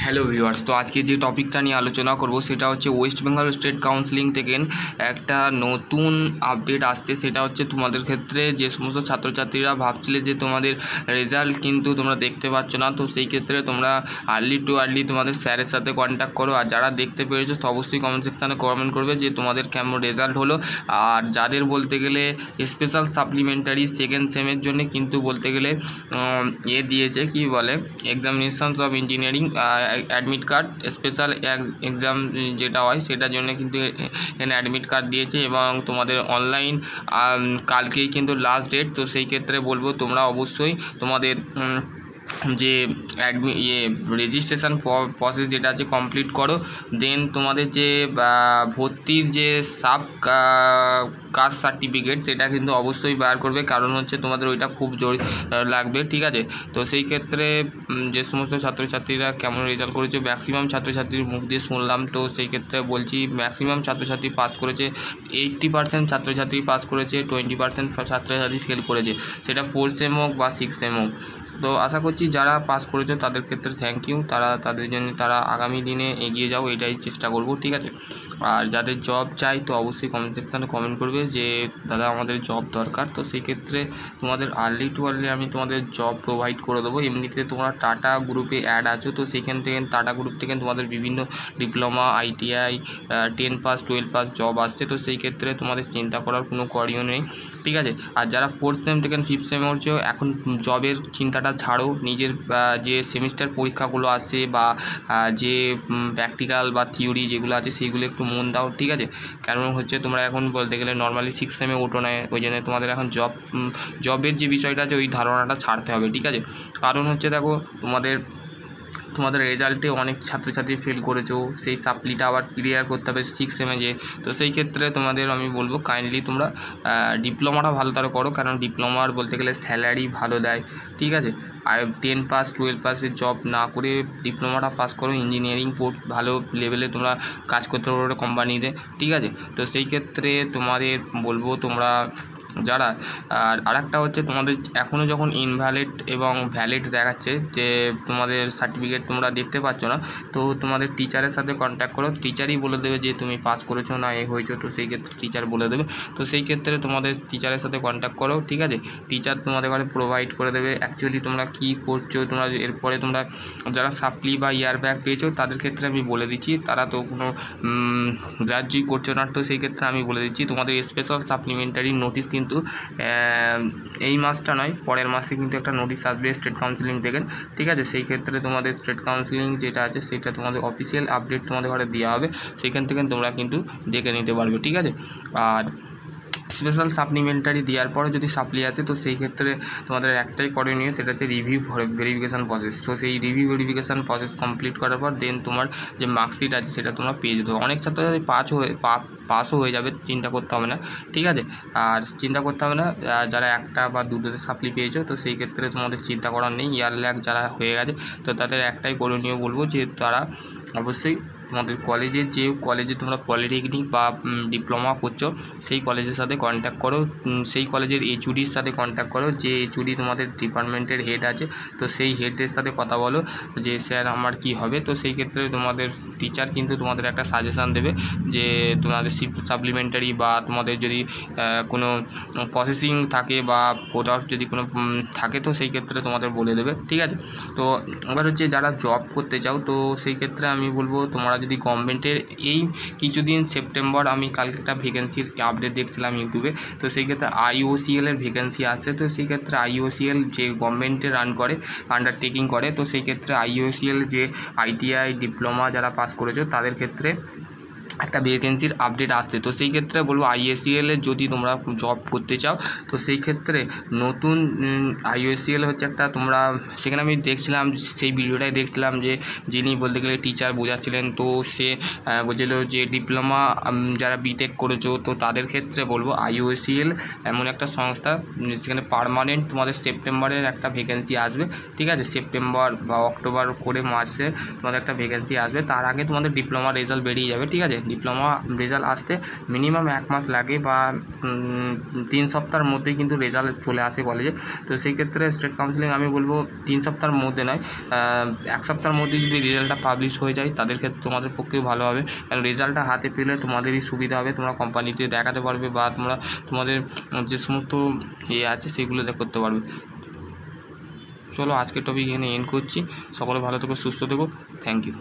Hello viewers, তো আজকে যে টপিকটা নিয়ে আলোচনা করব সেটা হচ্ছে ওয়েস্ট বেঙ্গল স্টেট কাউন্সিলিং থেকে একটা নতুন আপডেট আসছে। সেটা হচ্ছে তোমাদের ক্ষেত্রে যে সমস্ত ছাত্রছাত্রীরা ভাবছিলে যে তোমাদের রেজাল্ট কিন্তু তোমরা দেখতে পাচ্ছ না, তো সেই ক্ষেত্রে তোমরা আর্লি টু আর্লি তোমাদের স্যারের সাথে কন্ট্যাক্ট করো। আর যারা দেখতে পেরেছো তো অবশ্যই কমেন্ট সেকশানে কমেন্ট করবে যে তোমাদের কেমন রেজাল্ট হলো। আর যাদের বলতে গেলে স্পেশাল সাপ্লিমেন্টারি সেকেন্ড সেমের জন্য কিন্তু বলতে গেলে দিয়েছে কি বলে examinations of engineering admit card special exam যেটা হয় সেটার জন্য কিন্তু এখানে অ্যাডমিট কার্ড দিয়েছে এবং তোমাদের অনলাইন কালকেই কিন্তু লাস্ট ডেট। তো সেই ক্ষেত্রে বলবো তোমরা অবশ্যই তোমাদের যে রেজিস্ট্রেশন প্রসেস যেটা আছে কমপ্লিট করো। দেন তোমাদের যে ভর্তির যে সাব কাস্ট সার্টিফিকেট সেটা কিন্তু অবশ্যই বার করবে, কারণ হচ্ছে তোমাদের ওইটা খুব জরুরি লাগবে, ঠিক আছে। তো সেই ক্ষেত্রে যে সমস্ত ছাত্রছাত্রীরা কেমন রেজাল্ট করেছে, ম্যাক্সিমাম ছাত্রছাত্রীর মুখ দিয়ে শুনলাম, তো সেই ক্ষেত্রে বলছি ম্যাক্সিমাম ছাত্রছাত্রী পাস করেছে। 80% ছাত্রছাত্রী পাস করেছে, 20% ছাত্রছাত্রী ফেল করেছে, সেটা 4 সেম হোক বা 6 সেম হোক। তো আশা করছি যারা পাস করেছো তাদের ক্ষেত্রে থ্যাংক ইউ, তাদের জন্য তারা আগামী দিনে এগিয়ে যাও, এটাই চেষ্টা করব, ঠিক আছে। আর যাদের জব চাই তো অবশ্যই কমেন্ট সেকশানে কমেন্ট করবে যে দাদা আমাদের জব দরকার। তো সেই ক্ষেত্রে তোমাদের আর্লি টু আর্লি আমি তোমাদের জব প্রোভাইড করে দেবো। এমনিতে তোমরা টাটা গ্রুপে অ্যাড আছো, তো সেখান থেকে টাটা গ্রুপ থেকে তোমাদের বিভিন্ন diploma, ITI, 10 pass 12 pass job আসছে। তো সেই ক্ষেত্রে তোমাদের চিন্তা করার কোনো করিও নেই, ঠিক আছে। আর যারা 4th সেম থেকে 5th সেম হচ্ছে এখন জবের চিন্তাটা ছাড়ো, নিজের যে সেমিস্টার পরীক্ষাগুলো আসছে বা যে প্র্যাকটিক্যাল বা থিওরি যেগুলো আছে সেইগুলো একটু মন দাও, ঠিক আছে। কারণ হচ্ছে তোমরা এখন বলতে গেলে নর্মালি 6 সেমে ওঠো না, ওই জন্য তোমাদের এখন জবের যে বিষয়টা আছে ওই ধারণাটা ছাড়তে হবে, ঠিক আছে। কারণ হচ্ছে দেখো তোমাদের রেজাল্টে অনেক ছাত্রছাত্রী ফেল করেছো, সেই সাপ্লিটা আবার ক্লিয়ার করতে হবে 6 সেমে যে। তো সেই ক্ষেত্রে তোমাদের আমি বলবো কাইন্ডলি তোমরা ডিপ্লোমাটা ভালো তারা করো, কারণ ডিপ্লোমার বলতে গেলে স্যালারি ভালো দেয়, ঠিক আছে। আর 10 পাস 12 পাসের জব না করে ডিপ্লোমাটা পাস করো, ইঞ্জিনিয়ারিং ভালো লেভেলে তোমরা কাজ করতে পারো কোম্পানিতে, ঠিক আছে। তো সেই ক্ষেত্রে তোমাদের বলবো তোমরা যারা আর একটা হচ্ছে তোমাদের এখনও যখন ইনভ্যালিড এবং ভ্যালিড দেখাচ্ছে যে তোমাদের সার্টিফিকেট তোমরা দেখতে পাচ্ছ না, তো তোমাদের টিচারের সাথে কন্ট্যাক্ট করো, টিচারই বলে দেবে যে তুমি পাস করেছো না এ হয়েছো। তো সেই ক্ষেত্রে টিচার বলে দেবে, তো সেই ক্ষেত্রে তোমাদের টিচারের সাথে কন্ট্যাক্ট করো, ঠিক আছে। টিচার তোমাদের ঘরে প্রোভাইড করে দেবে অ্যাকচুয়ালি তোমরা কী করছো। তোমরা এরপরে তোমরা যারা সাপ্লি বা ইয়ার ব্যাক পেয়েছো তাদের ক্ষেত্রে আমি বলে দিচ্ছি, তারা তো কোনো গ্রাহ্যই করছো না, তো সেই ক্ষেত্রে আমি বলে দিচ্ছি তোমাদের স্পেশাল সাপ্লিমেন্টারি নোটিশ কিন্তু এই মাসটা নয় পরের মাসে কিন্তু একটা নোটিশ আসবে স্টেট কাউন্সিলিং থেকে, ঠিক আছে। সেই ক্ষেত্রে তোমাদের স্টেট কাউন্সিলিং যেটা আছে সেটা তোমাদের অফিসিয়াল আপডেট তোমাদের ঘরে দেওয়া হবে, সেখান থেকে তোমরা কিন্তু দেখে নিতে পারবে, ঠিক আছে। আর স্পেশাল সাপ্লিমেন্টারি দেওয়ার পরে যদি সাপ্লি আছে তো সেই ক্ষেত্রে তোমাদের একটাই করণীয়, সেটা হচ্ছে রিভিউ ভেরিফিকেশান প্রসেস। তো সেই রিভিউ ভেরিফিকেশান প্রসেস কমপ্লিট করার পর দেন তোমার যে মার্কশিট আছে সেটা তোমরা পেয়ে যেতে হবে। অনেক ছাত্রছাত্রী পাসও হয়ে যাবে, চিন্তা করতে হবে না, ঠিক আছে। আর চিন্তা করতে হবে না যারা একটা বা দুটোতে সাপ্লি পেয়েছো, তো সেই ক্ষেত্রে তোমাদের চিন্তা করার নেই। ইয়ার ল্যাগ যারা হয়ে গেছে তো তাদের একটাই করণীয় বলবো যে তারা অবশ্যই তোমাদের কলেজে তোমরা পলিটেকনিক বা ডিপ্লোমা করছো সেই কলেজের সাথে কন্ট্যাক্ট করো, সেই কলেজের HODর সাথে কন্ট্যাক্ট করো, যে HOD তোমাদের ডিপার্টমেন্টের হেড আছে, তো সেই হেডের সাথে কথা বলো যে স্যার আমার কি হবে। তো সেই ক্ষেত্রে তোমাদের টিচার কিন্তু তোমাদের একটা সাজেশান দেবে যে তোমাদের সাপ্লিমেন্টারি বা তোমাদের যদি কোনো প্রসেসিং থাকে বা প্রোডাক্ট যদি কোনো থাকে তো সেই ক্ষেত্রে তোমাদের বলে দেবে, ঠিক আছে। তো এবার হচ্ছে যারা জব করতে চাও তো সেই ক্ষেত্রে আমি বলবো তোমরা যদি গভর্নমেন্টের এই কিছুদিন সেপ্টেম্বর আমি কালকে একটা ভ্যাকেন্সির আপডেট দেখছিলাম ইউটিউবে, তো সেই ক্ষেত্রে IOCL এর ভ্যাকেন্সি আসছে। তো সেই ক্ষেত্রে IOCL যে গভর্নমেন্টে রান করে আন্ডারটেকিং করে, তো সেই ক্ষেত্রে IOCL যে ITI ডিপ্লোমা যারা পাস করেছো তাদের ক্ষেত্রে একটা ভ্যাকেন্সির আপডেট আসছে। তো সেই ক্ষেত্রে বলবো IOCL এর যদি তোমরা জব করতে চাও তো সেই ক্ষেত্রে নতুন IOCL হচ্ছে একটা তোমরা সেখানে আমি দেখছিলাম সেই ভিডিওটাই দেখছিলাম যে যিনি বলতে গেলে টিচার বোঝাচ্ছিলেন, তো সে বলছিল যে ডিপ্লোমা যারা বিটেক করেছো তো তাদের ক্ষেত্রে বলবো IOCL এমন একটা সংস্থা সেখানে পার্মানেন্ট তোমাদের সেপ্টেম্বরের একটা ভ্যাকেন্সি আসবে, ঠিক আছে। সেপ্টেম্বর বা অক্টোবর করে মার্চে তোমাদের একটা ভ্যাকেন্সি আসবে, তার আগে তোমাদের ডিপ্লোমা রেজাল্ট বেরিয়ে যাবে, ঠিক আছে। ডিপ্লোমা রেজাল্ট আসতে মিনিমাম 1 মাস লাগে বা 3 সপ্তাহের মধ্যেই কিন্তু রেজাল্ট চলে আসে কলেজে। তো সেই ক্ষেত্রে স্টেট কাউন্সিলিং আমি বলবো 3 সপ্তাহের মধ্যে নয়, 1 সপ্তাহের মধ্যে যদি রেজাল্টটা পাবলিশ হয়ে যায় তাদের ক্ষেত্রে তোমাদের পক্ষেও ভালো হবে, কারণ রেজাল্টটা হাতে পেলে তোমাদেরই সুবিধা হবে, তোমরা কোম্পানিতে দেখাতে পারবে বা তোমাদের যে সমস্ত আছে সেগুলো করতে পারবে। চলো আজকের টপিক এখানে এন্ড করছি। সকলে ভালো থেকো, সুস্থ থেকো। Thank you.